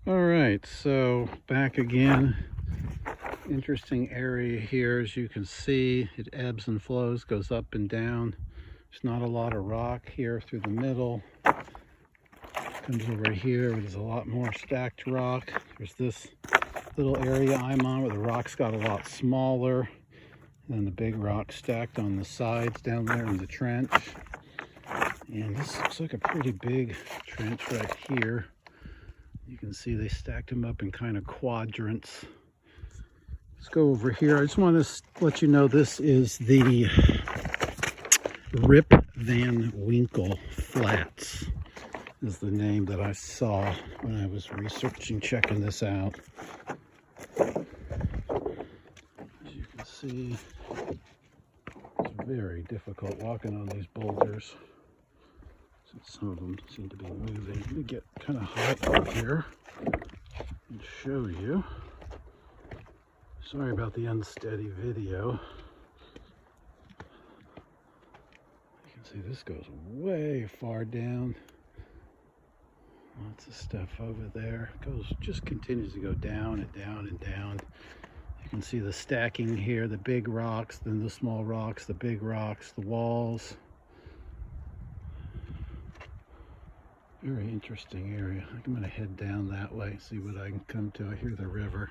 All right, so back again. Interesting area here. As you can see, it ebbs and flows, goes up and down. There's not a lot of rock here through the middle. Comes over here where there's a lot more stacked rock. There's this little area I'm on where the rocks got a lot smaller than the big rock stacked on the sides down there in the trench. And this looks like a pretty big trench right here. You can see they stacked them up in kind of quadrants. Let's go over here. I just want to let you know this is the Rip Van Winkle Flats is the name that I saw when I was researching, checking this out. As you can see, it's very difficult walking on these boulders. Some of them seem to be moving. Let me get kind of high up here and show you. Sorry about the unsteady video. You can see this goes way far down. Lots of stuff over there. It goes, just continues to go down and down and down. You can see the stacking here, the big rocks, then the small rocks, the big rocks, the walls. Very interesting area. I'm going to head down that way, see what I can come to. I hear the river.